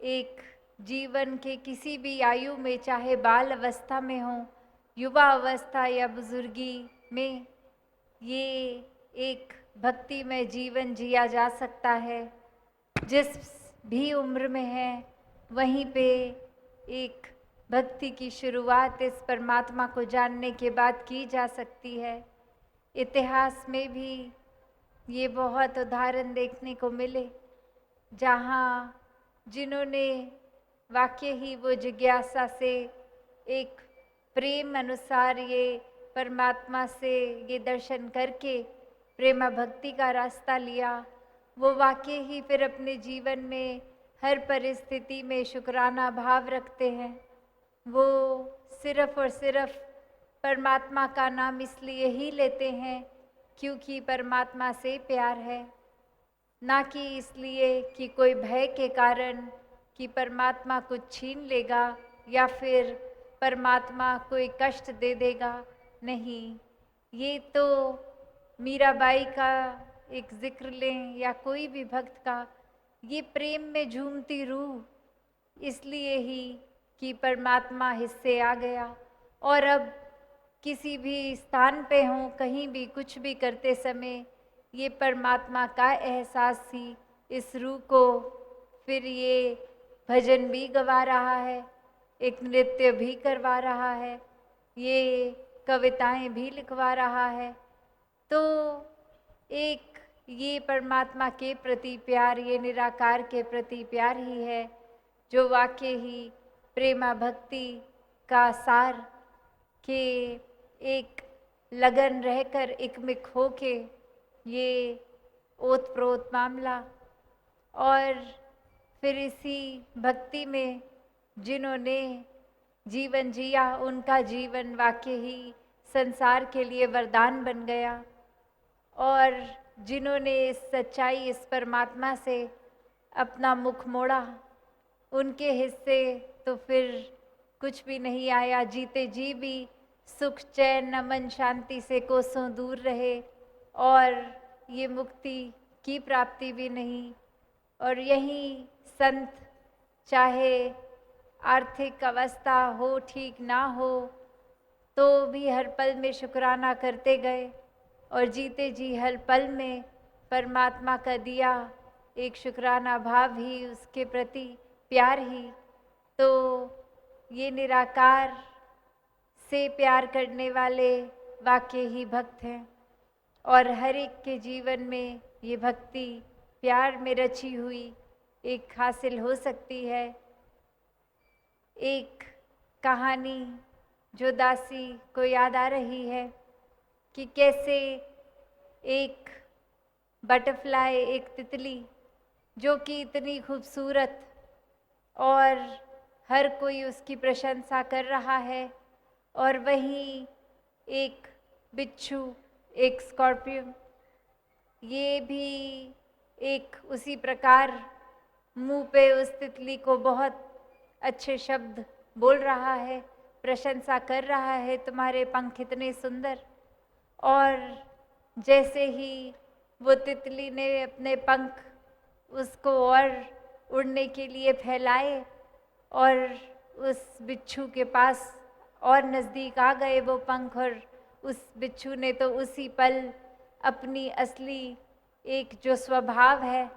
एक जीवन के किसी भी आयु में, चाहे बाल अवस्था में हो, युवा अवस्था या बुजुर्गी में, ये एक भक्तिमय जीवन जिया जा सकता है। जिस भी उम्र में है वहीं पे एक भक्ति की शुरुआत इस परमात्मा को जानने के बाद की जा सकती है। इतिहास में भी ये बहुत उदाहरण देखने को मिले जहाँ जिन्होंने वाकई ही वो जिज्ञासा से एक प्रेम अनुसार ये परमात्मा से ये दर्शन करके प्रेमा भक्ति का रास्ता लिया, वो वाकई ही फिर अपने जीवन में हर परिस्थिति में शुक्राना भाव रखते हैं। वो सिर्फ और सिर्फ परमात्मा का नाम इसलिए ही लेते हैं क्योंकि परमात्मा से प्यार है, ना कि इसलिए कि कोई भय के कारण कि परमात्मा कुछ छीन लेगा या फिर परमात्मा कोई कष्ट दे देगा। नहीं, ये तो मीराबाई का एक जिक्र लें या कोई भी भक्त का, ये प्रेम में झूमती रूह इसलिए ही कि परमात्मा हिस्से आ गया। और अब किसी भी स्थान पे हों, कहीं भी कुछ भी करते समय ये परमात्मा का एहसास ही इस रूह को फिर ये भजन भी गवा रहा है, एक नृत्य भी करवा रहा है, ये कविताएं भी लिखवा रहा है। तो एक ये परमात्मा के प्रति प्यार, ये निराकार के प्रति प्यार ही है जो वाकई ही प्रेमा भक्ति का सार के एक लगन रहकर एकमिक हो के ये ओत प्रोत मामला। और फिर इसी भक्ति में जिन्होंने जीवन जिया, उनका जीवन वाकई ही संसार के लिए वरदान बन गया। और जिन्होंने इस सच्चाई, इस परमात्मा से अपना मुख मोड़ा, उनके हिस्से तो फिर कुछ भी नहीं आया। जीते जी भी सुख चैन अमन शांति से कोसों दूर रहे और ये मुक्ति की प्राप्ति भी नहीं। और यही संत चाहे आर्थिक अवस्था हो ठीक ना हो तो भी हर पल में शुक्राना करते गए और जीते जी हर पल में परमात्मा का दिया एक शुक्राना भाव ही, उसके प्रति प्यार ही। तो ये निराकार से प्यार करने वाले वाकई ही भक्त हैं। और हर एक के जीवन में ये भक्ति प्यार में रची हुई एक हासिल हो सकती है। एक कहानी जो दासी को याद आ रही है कि कैसे एक बटरफ्लाई, एक तितली जो कि इतनी खूबसूरत और हर कोई उसकी प्रशंसा कर रहा है, और वहीं एक बिच्छू, एक स्कॉर्पियन, ये भी एक उसी प्रकार मुंह पे उस तितली को बहुत अच्छे शब्द बोल रहा है, प्रशंसा कर रहा है, तुम्हारे पंख इतने सुंदर। और जैसे ही वो तितली ने अपने पंख उसको और उड़ने के लिए फैलाए और उस बिच्छू के पास और नज़दीक आ गए वो पंख, और उस बिच्छू ने तो उसी पल अपनी असली एक जो स्वभाव है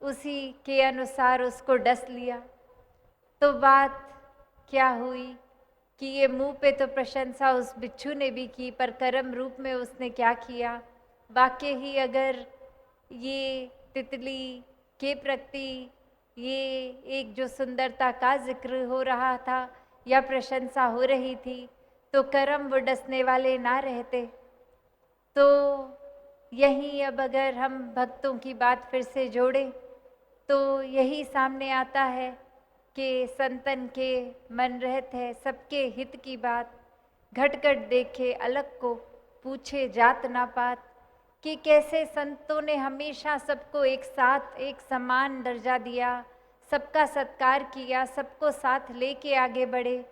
उसी के अनुसार उसको डस लिया। तो बात क्या हुई कि ये मुंह पे तो प्रशंसा उस बिच्छू ने भी की, पर कर्म रूप में उसने क्या किया। वाकई ही अगर ये तितली के प्रति ये एक जो सुंदरता का जिक्र हो रहा था या प्रशंसा हो रही थी, तो कर्म वो डसने वाले ना रहते। तो यही अब अगर हम भक्तों की बात फिर से जोड़ें तो यही सामने आता है कि संतन के मन रहत है सबके हित की बात, घट घट देखे अलग को पूछे जात ना पात। कि कैसे संतों ने हमेशा सबको एक साथ एक समान दर्जा दिया, सबका सत्कार किया, सबको साथ लेके आगे बढ़े,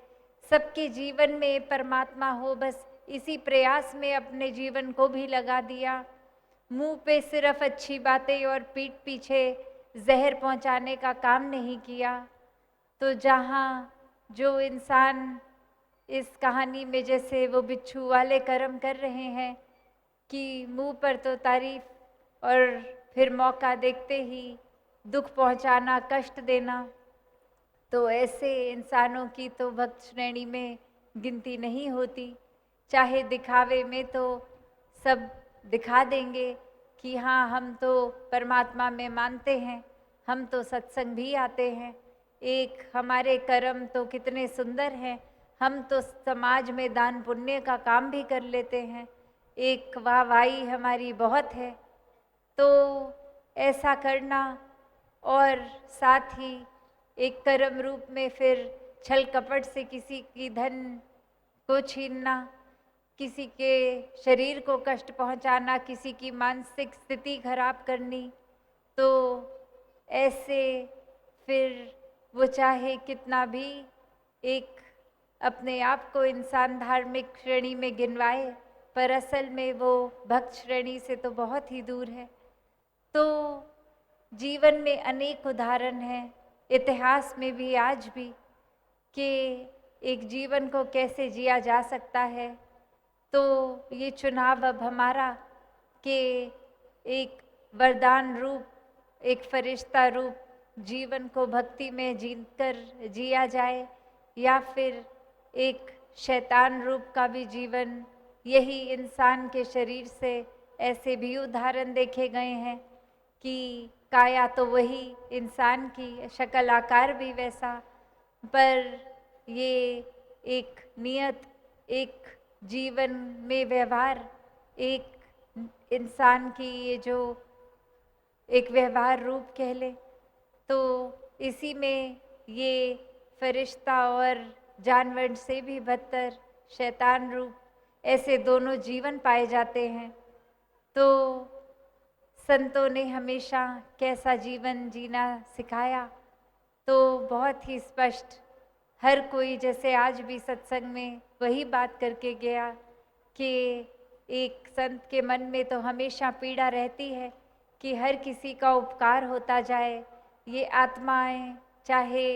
सबके जीवन में परमात्मा हो, बस इसी प्रयास में अपने जीवन को भी लगा दिया। मुंह पे सिर्फ अच्छी बातें और पीठ पीछे जहर पहुंचाने का काम नहीं किया। तो जहाँ जो इंसान इस कहानी में जैसे वो बिच्छू वाले कर्म कर रहे हैं कि मुंह पर तो तारीफ और फिर मौका देखते ही दुख पहुंचाना, कष्ट देना, तो ऐसे इंसानों की तो भक्त श्रेणी में गिनती नहीं होती। चाहे दिखावे में तो सब दिखा देंगे कि हाँ हम तो परमात्मा में मानते हैं, हम तो सत्संग भी आते हैं, एक हमारे कर्म तो कितने सुंदर हैं, हम तो समाज में दान पुण्य का काम भी कर लेते हैं, एक वाहवाही हमारी बहुत है। तो ऐसा करना और साथ ही एक कर्म रूप में फिर छल कपट से किसी की धन को छीनना, किसी के शरीर को कष्ट पहुंचाना, किसी की मानसिक स्थिति खराब करनी, तो ऐसे फिर वो चाहे कितना भी एक अपने आप को इंसान धार्मिक श्रेणी में गिनवाए, पर असल में वो भक्त श्रेणी से तो बहुत ही दूर है। तो जीवन में अनेक उदाहरण हैं, इतिहास में भी आज भी, कि एक जीवन को कैसे जिया जा सकता है। तो ये चुनाव अब हमारा कि एक वरदान रूप, एक फरिश्ता रूप जीवन को भक्ति में जीकर जिया जाए, या फिर एक शैतान रूप का भी जीवन। यही इंसान के शरीर से ऐसे भी उदाहरण देखे गए हैं कि काया तो वही इंसान की, शक्ल आकार भी वैसा, पर ये एक नियत, एक जीवन में व्यवहार, एक इंसान की ये जो एक व्यवहार रूप कह ले, तो इसी में ये फरिश्ता और जानवर से भी बदतर शैतान रूप ऐसे दोनों जीवन पाए जाते हैं। तो संतों ने हमेशा कैसा जीवन जीना सिखाया, तो बहुत ही स्पष्ट, हर कोई जैसे आज भी सत्संग में वही बात करके गया कि एक संत के मन में तो हमेशा पीड़ा रहती है कि हर किसी का उपकार होता जाए। ये आत्माएं चाहे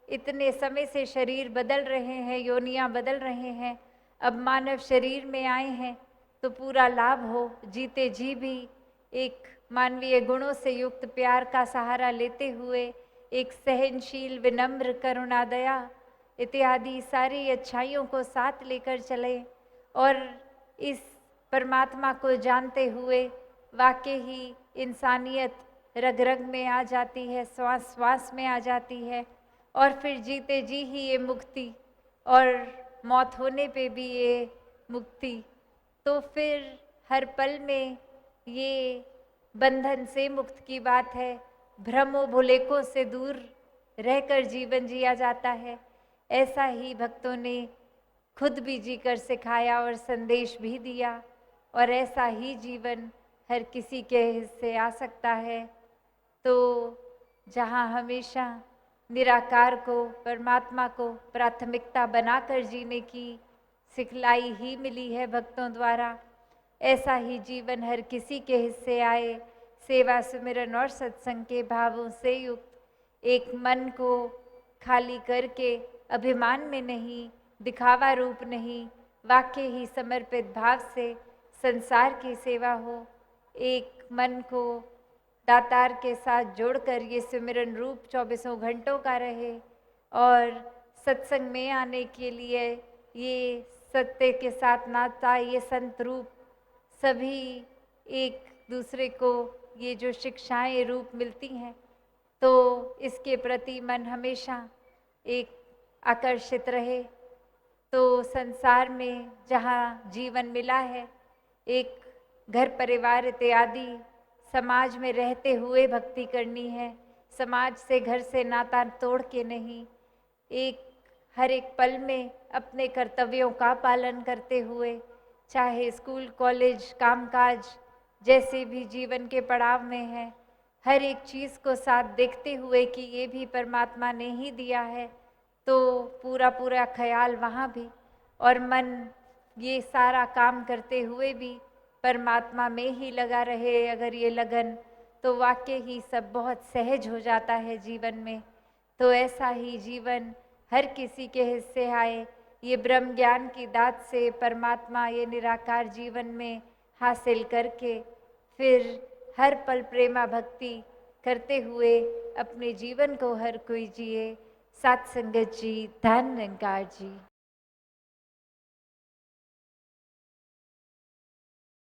इतने समय से शरीर बदल रहे हैं, योनियां बदल रहे हैं, अब मानव शरीर में आए हैं तो पूरा लाभ हो, जीते जी भी एक मानवीय गुणों से युक्त प्यार का सहारा लेते हुए एक सहनशील, विनम्र, करुणा, दया इत्यादि सारी अच्छाइयों को साथ लेकर चले, और इस परमात्मा को जानते हुए वाकई ही इंसानियत रग रग में आ जाती है, श्वास श्वास में आ जाती है, और फिर जीते जी ही ये मुक्ति, और मौत होने पे भी ये मुक्ति। तो फिर हर पल में ये बंधन से मुक्त की बात है, भ्रमों भुलेखों से दूर रहकर जीवन जिया जाता है। ऐसा ही भक्तों ने खुद भी जीकर सिखाया और संदेश भी दिया, और ऐसा ही जीवन हर किसी के हिस्से आ सकता है। तो जहाँ हमेशा निराकार को, परमात्मा को प्राथमिकता बनाकर जीने की सिखलाई ही मिली है भक्तों द्वारा, ऐसा ही जीवन हर किसी के हिस्से आए, सेवा, सुमिरन और सत्संग के भावों से युक्त, एक मन को खाली करके, अभिमान में नहीं, दिखावा रूप नहीं, वाकई ही समर्पित भाव से संसार की सेवा हो। एक मन को दातार के साथ जोड़कर ये सिमरन रूप 24 घंटों का रहे, और सत्संग में आने के लिए ये सत्य के साथ नाता, ये संत रूप, सभी एक दूसरे को ये जो शिक्षाएं रूप मिलती हैं, तो इसके प्रति मन हमेशा एक आकर्षित रहे। तो संसार में जहाँ जीवन मिला है, एक घर परिवार इत्यादि समाज में रहते हुए भक्ति करनी है, समाज से, घर से नाता तोड़ के नहीं, एक हर एक पल में अपने कर्तव्यों का पालन करते हुए, चाहे स्कूल, कॉलेज, कामकाज जैसे भी जीवन के पड़ाव में है, हर एक चीज़ को साथ देखते हुए कि ये भी परमात्मा ने ही दिया है, तो पूरा पूरा ख्याल वहाँ भी, और मन ये सारा काम करते हुए भी परमात्मा में ही लगा रहे अगर ये लगन, तो वाकई ही सब बहुत सहज हो जाता है जीवन में। तो ऐसा ही जीवन हर किसी के हिस्से आए। ये ब्रह्म ज्ञान की दात से परमात्मा ये निराकार जीवन में हासिल करके फिर हर पल प्रेमा भक्ति करते हुए अपने जीवन को हर कोई जिए। सत्संगत जी, धन निरंकार जी।